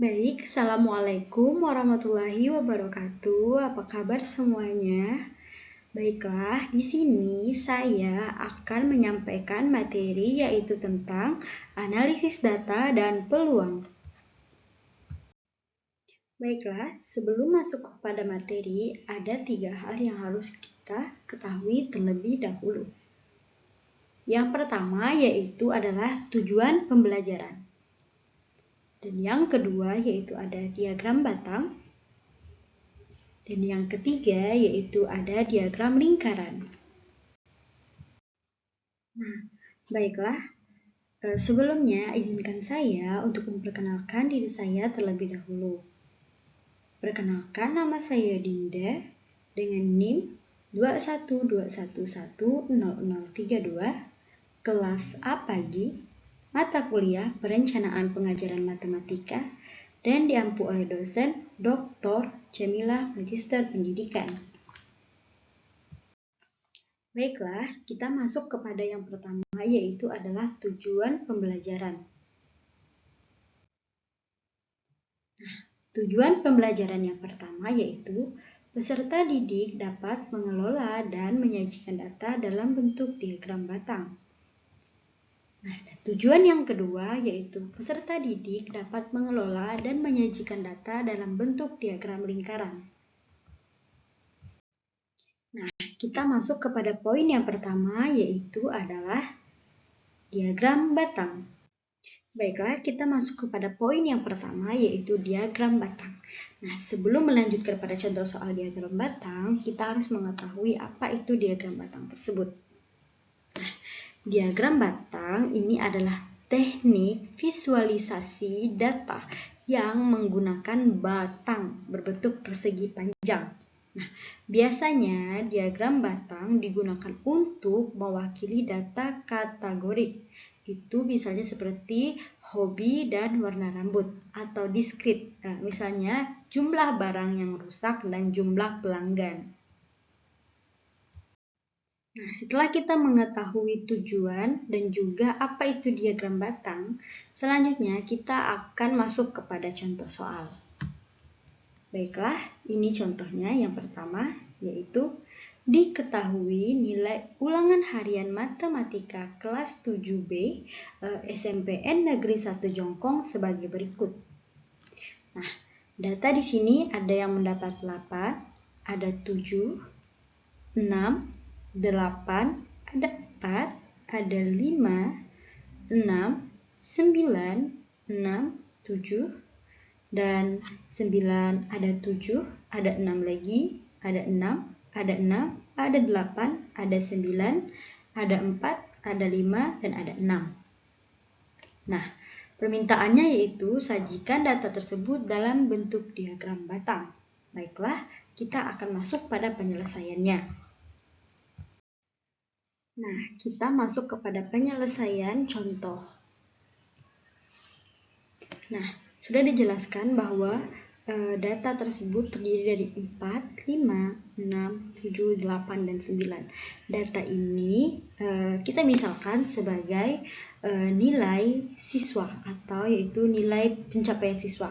Baik, Assalamualaikum warahmatullahi wabarakatuh. Apa kabar semuanya? Baiklah, di sini saya akan menyampaikan materi yaitu tentang analisis data dan peluang. Baiklah, sebelum masuk kepada materi, ada 3 hal yang harus kita ketahui terlebih dahulu. Yang pertama yaitu adalah tujuan pembelajaran. Dan yang kedua yaitu ada diagram batang. Dan yang ketiga yaitu ada diagram lingkaran. Nah, baiklah. Sebelumnya izinkan saya untuk memperkenalkan diri saya terlebih dahulu. Perkenalkan, nama saya Dinda dengan NIM 212110032, kelas A pagi, mata kuliah Perencanaan Pengajaran Matematika, dan diampu oleh dosen Dr. Jamila, Magister Pendidikan. Baiklah, kita masuk kepada yang pertama, yaitu adalah tujuan pembelajaran. Nah, tujuan pembelajaran yang pertama yaitu peserta didik dapat mengelola dan menyajikan data dalam bentuk diagram batang. Nah, tujuan yang kedua yaitu peserta didik dapat mengelola dan menyajikan data dalam bentuk diagram lingkaran. Nah, kita masuk kepada poin yang pertama yaitu adalah diagram batang. Baiklah, kita masuk kepada poin yang pertama yaitu diagram batang. Nah, sebelum melanjutkan pada contoh soal diagram batang, kita harus mengetahui apa itu diagram batang tersebut. Nah, diagram batang ini adalah teknik visualisasi data yang menggunakan batang berbentuk persegi panjang. Nah, biasanya diagram batang digunakan untuk mewakili data kategorik. Itu misalnya seperti hobi dan warna rambut atau diskrit. Nah, misalnya jumlah barang yang rusak dan jumlah pelanggan. Nah, setelah kita mengetahui tujuan dan juga apa itu diagram batang, selanjutnya kita akan masuk kepada contoh soal. Baiklah, ini contohnya yang pertama, yaitu diketahui nilai ulangan harian matematika kelas 7B SMPN Negeri 1 Jongkong sebagai berikut. Nah, data di sini ada yang mendapat 8, ada 7, 6, 8, ada 4, ada 5, 6, 9, 6, 7, dan 9 ada 7, ada 6 lagi, ada 6, ada 6, ada 8, ada 9, ada 4, ada 5, dan ada 6. Nah, permintaannya yaitu sajikan data tersebut dalam bentuk diagram batang. Baiklah, kita akan masuk pada penyelesaiannya. Nah, kita masuk kepada penyelesaian contoh. Nah, sudah dijelaskan bahwa data tersebut terdiri dari 4, 5, 6, 7, 8, dan 9. Data ini kita misalkan sebagai nilai siswa atau yaitu nilai pencapaian siswa.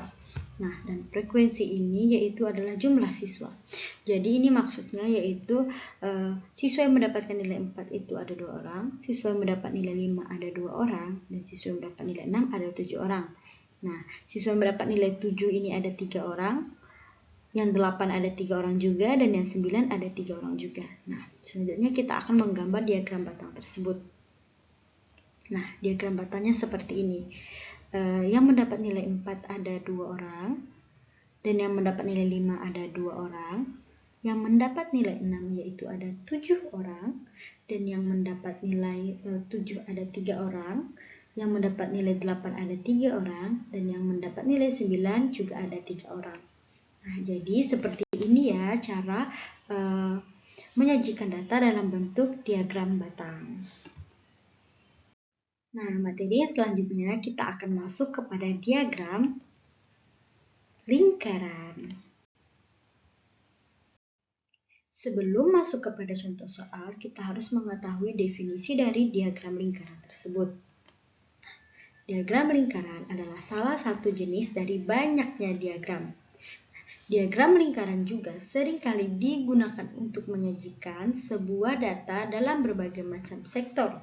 Nah, dan frekuensi ini yaitu adalah jumlah siswa. Jadi ini maksudnya yaitu siswa yang mendapatkan nilai 4 itu ada 2 orang, siswa yang mendapat nilai 5 ada 2 orang, dan siswa yang mendapat nilai 6 ada 7 orang. Nah, siswa yang mendapat nilai 7 ini ada 3 orang, yang 8 ada 3 orang juga, dan yang 9 ada 3 orang juga. Nah, selanjutnya kita akan menggambar diagram batang tersebut. Nah, diagram batangnya seperti ini. Yang mendapat nilai 4 ada 2 orang, dan yang mendapat nilai 5 ada 2 orang, yang mendapat nilai 6 yaitu ada 7 orang, dan yang mendapat nilai 7 ada 3 orang, yang mendapat nilai 8 ada 3 orang, dan yang mendapat nilai 9 juga ada 3 orang. Nah, jadi seperti ini ya cara menyajikan data dalam bentuk diagram batang. Nah, materi yang selanjutnya kita akan masuk kepada diagram lingkaran. Sebelum masuk kepada contoh soal, kita harus mengetahui definisi dari diagram lingkaran tersebut. diagram lingkaran adalah salah satu jenis dari banyaknya diagram. Diagram lingkaran juga seringkali digunakan untuk menyajikan sebuah data dalam berbagai macam sektor.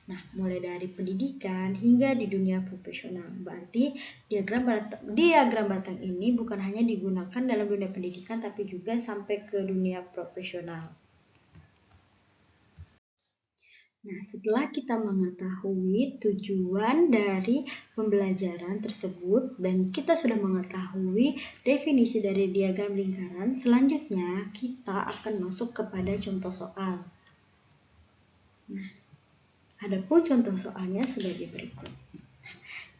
Nah, mulai dari pendidikan hingga di dunia profesional. Berarti diagram batang ini bukan hanya digunakan dalam dunia pendidikan, tapi juga sampai ke dunia profesional. Nah, setelah kita mengetahui tujuan dari pembelajaran tersebut dan kita sudah mengetahui definisi dari diagram lingkaran, selanjutnya kita akan masuk kepada contoh soal. Nah, adapun contoh soalnya sebagai berikut.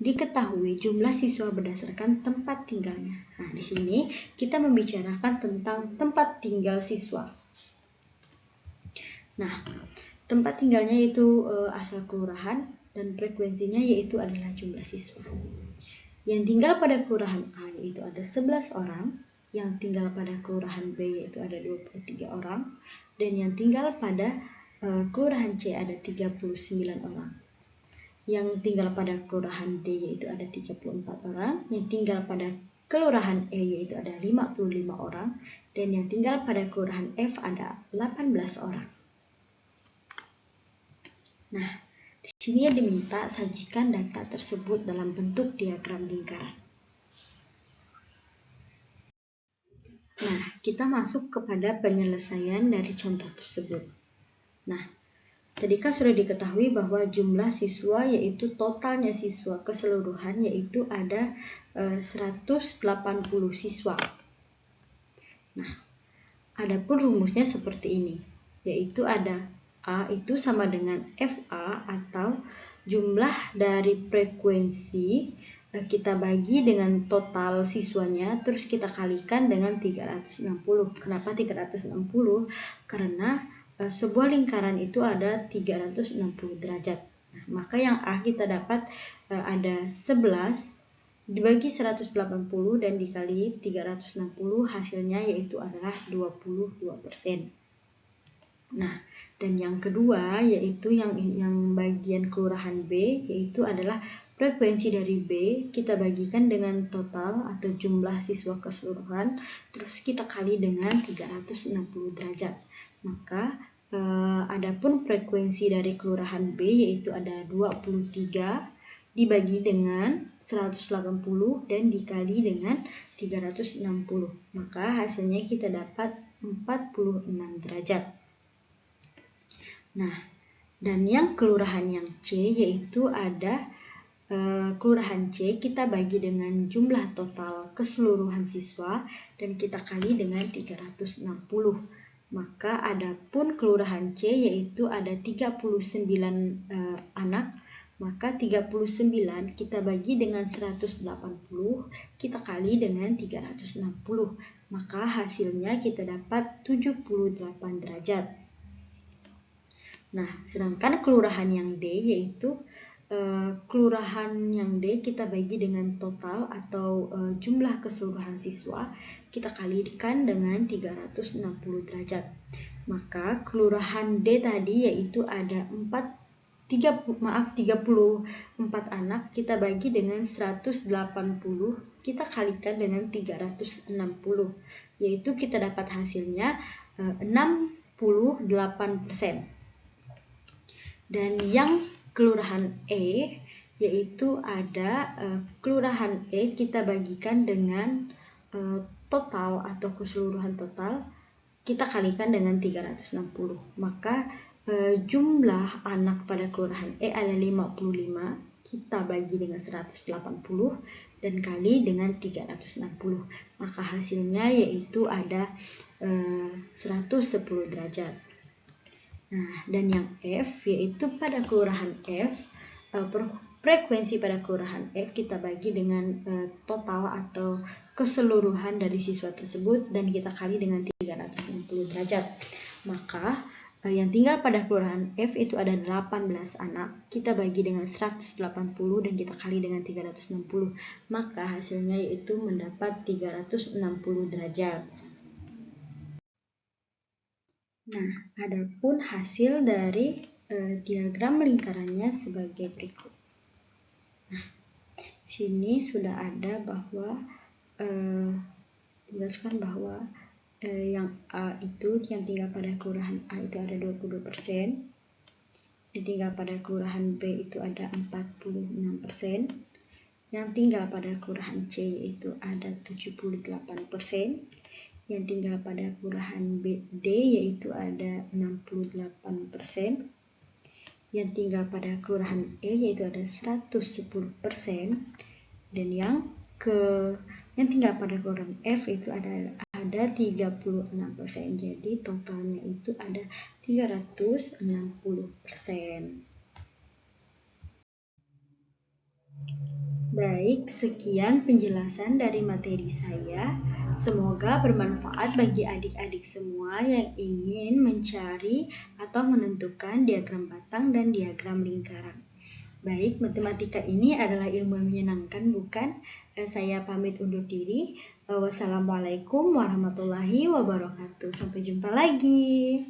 Diketahui jumlah siswa berdasarkan tempat tinggalnya. Nah, di sini kita membicarakan tentang tempat tinggal siswa. Nah, tempat tinggalnya yaitu asal kelurahan dan frekuensinya yaitu adalah jumlah siswa. Yang tinggal pada kelurahan A yaitu ada 11 orang, yang tinggal pada kelurahan B yaitu ada 23 orang, dan yang tinggal pada kelurahan C ada 39 orang. Yang tinggal pada kelurahan D yaitu ada 34 orang, yang tinggal pada kelurahan E yaitu ada 55 orang, dan yang tinggal pada kelurahan F ada 18 orang. Nah, di sini diminta sajikan data tersebut dalam bentuk diagram lingkaran. Nah, kita masuk kepada penyelesaian dari contoh tersebut. Nah, tadi kan sudah diketahui bahwa jumlah siswa yaitu totalnya siswa keseluruhan yaitu ada 180 siswa. Nah, adapun rumusnya seperti ini, yaitu ada A itu sama dengan FA atau jumlah dari frekuensi kita bagi dengan total siswanya, terus kita kalikan dengan 360. Kenapa 360? Karena sebuah lingkaran itu ada 360 derajat. Nah, maka yang A kita dapat ada 11 dibagi 180 dan dikali 360, hasilnya yaitu adalah 22%. Nah, dan yang kedua yaitu yang bagian kelurahan B yaitu adalah frekuensi dari B kita bagikan dengan total atau jumlah siswa keseluruhan, terus kita kali dengan 360 derajat. Maka adapun frekuensi dari kelurahan B yaitu ada 23 dibagi dengan 180 dan dikali dengan 360. Maka hasilnya kita dapat 46 derajat. Nah, dan yang kelurahan yang C yaitu ada kelurahan C kita bagi dengan jumlah total keseluruhan siswa dan kita kali dengan 360. Maka adapun kelurahan C yaitu ada 39 anak, maka 39 kita bagi dengan 180, kita kali dengan 360. Maka hasilnya kita dapat 78 derajat. Nah, sedangkan kelurahan yang D yaitu kelurahan yang D kita bagi dengan total atau jumlah keseluruhan siswa, kita kalikan dengan 360 derajat. Maka kelurahan D tadi yaitu ada 34 anak, kita bagi dengan 180, kita kalikan dengan 360, yaitu kita dapat hasilnya 68%. Dan yang kelurahan E yaitu ada kelurahan E kita bagikan dengan total atau keseluruhan total, kita kalikan dengan 360. Maka jumlah anak pada kelurahan E ada 55, kita bagi dengan 180 dan kali dengan 360. Maka hasilnya yaitu ada 110 derajat. Nah, dan yang F yaitu pada kelurahan F, frekuensi pada kelurahan F kita bagi dengan total atau keseluruhan dari siswa tersebut dan kita kali dengan 360 derajat. Maka yang tinggal pada kelurahan F itu ada 18 anak, kita bagi dengan 180 dan kita kali dengan 360. Maka hasilnya yaitu mendapat 360 derajat. Nah, adapun hasil dari diagram lingkarannya sebagai berikut. Nah, sini sudah ada bahwa jelaskan bahwa yang A itu yang tinggal pada kelurahan A itu ada 22%, yang tinggal pada kelurahan B itu ada 46%, yang tinggal pada kelurahan C itu ada 78%, yang tinggal pada kelurahan D yaitu ada 68%, yang tinggal pada kelurahan E yaitu ada 110%, dan yang tinggal pada kelurahan F itu ada 36%. Jadi totalnya itu ada 360%. Baik, sekian penjelasan dari materi saya. Semoga bermanfaat bagi adik-adik semua yang ingin mencari atau menentukan diagram batang dan diagram lingkaran. Baik, matematika ini adalah ilmu yang menyenangkan, bukan? Saya pamit undur diri. Wassalamualaikum warahmatullahi wabarakatuh. Sampai jumpa lagi.